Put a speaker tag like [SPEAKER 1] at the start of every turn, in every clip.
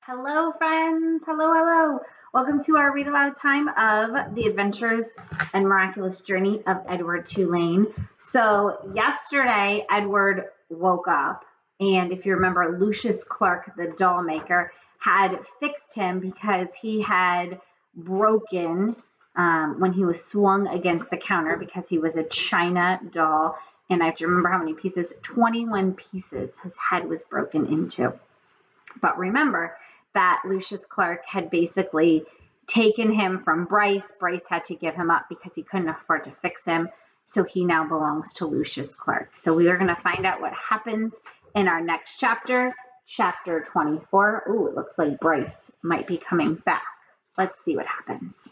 [SPEAKER 1] Hello, friends. Hello, hello. Welcome to our read aloud time of The Adventures and Miraculous Journey of Edward Tulane. So, yesterday, Edward woke up, and if you remember, Lucius Clark, the doll maker, had fixed him because he had broken when he was swung against the counter because he was a China doll. And I have to remember how many pieces 21 pieces his head was broken into. But remember that Lucius Clark had basically taken him from Bryce. Bryce had to give him up because he couldn't afford to fix him. So he now belongs to Lucius Clark. So we are going to find out what happens in our next chapter, chapter 24. Ooh, it looks like Bryce might be coming back. Let's see what happens.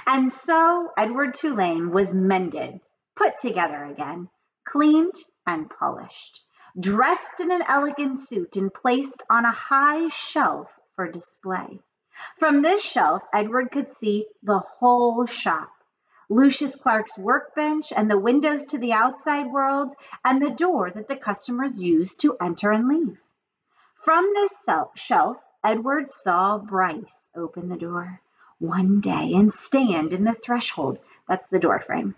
[SPEAKER 1] And so Edward Tulane was mended, put together again, cleaned and polished, dressed in an elegant suit and placed on a high shelf for display. From this shelf, Edward could see the whole shop, Lucius Clark's workbench and the windows to the outside world and the door that the customers used to enter and leave. From this shelf, Edward saw Bryce open the door one day and stand in the threshold. That's the door frame.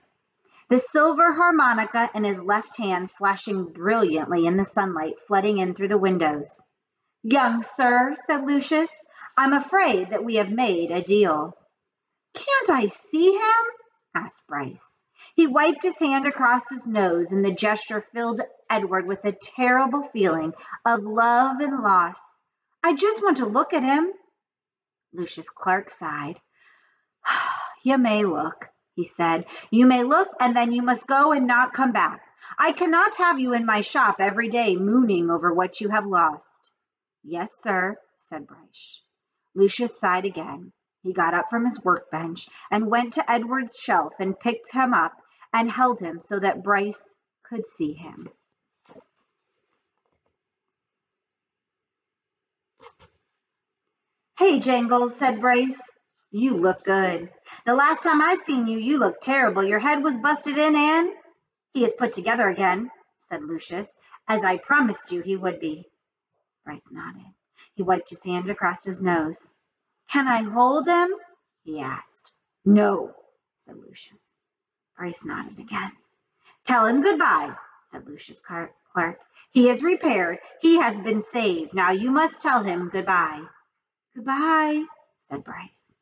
[SPEAKER 1] The silver harmonica in his left hand flashing brilliantly in the sunlight flooding in through the windows. "Young sir," said Lucius, "I'm afraid that we have made a deal." "Can't I see him?" asked Bryce. He wiped his hand across his nose, and the gesture filled Edward with a terrible feeling of love and loss. "I just want to look at him." Lucius Clark sighed. "You may look," he said. "You may look, and then you must go and not come back. I cannot have you in my shop every day mooning over what you have lost." "Yes, sir," said Bryce. Lucius sighed again. He got up from his workbench and went to Edward's shelf and picked him up and held him so that Bryce could see him. "Hey, Jangles," said Bryce. "You look good. The last time I seen you, you looked terrible. Your head was busted in and—" "He is put together again," said Lucius, "as I promised you he would be." Bryce nodded. He wiped his hand across his nose. "Can I hold him?" he asked. "No," said Lucius. Bryce nodded again. "Tell him goodbye," said Lucius Clark. "He is repaired. He has been saved. Now you must tell him goodbye." "Goodbye," said Bryce.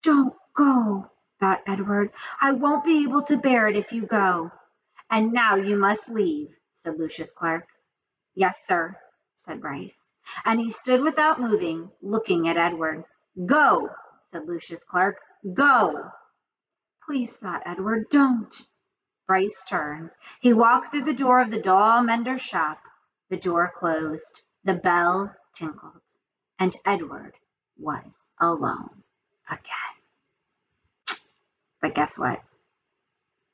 [SPEAKER 1] "Don't go," thought Edward. "I won't be able to bear it if you go." "And now you must leave," said Lucius Clark. "Yes, sir," said Bryce. And he stood without moving, looking at Edward. "Go," said Lucius Clark. "Go." "Please," thought Edward, "don't." Bryce turned. He walked through the door of the doll mender's shop. The door closed. The bell tinkled. And Edward was alone again. But guess what?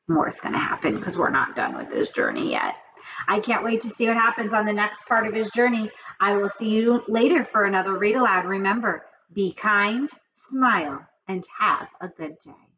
[SPEAKER 1] More is going to happen because we're not done with this journey yet. I can't wait to see what happens on the next part of his journey. I will see you later for another read aloud. Remember, be kind, smile, and have a good day.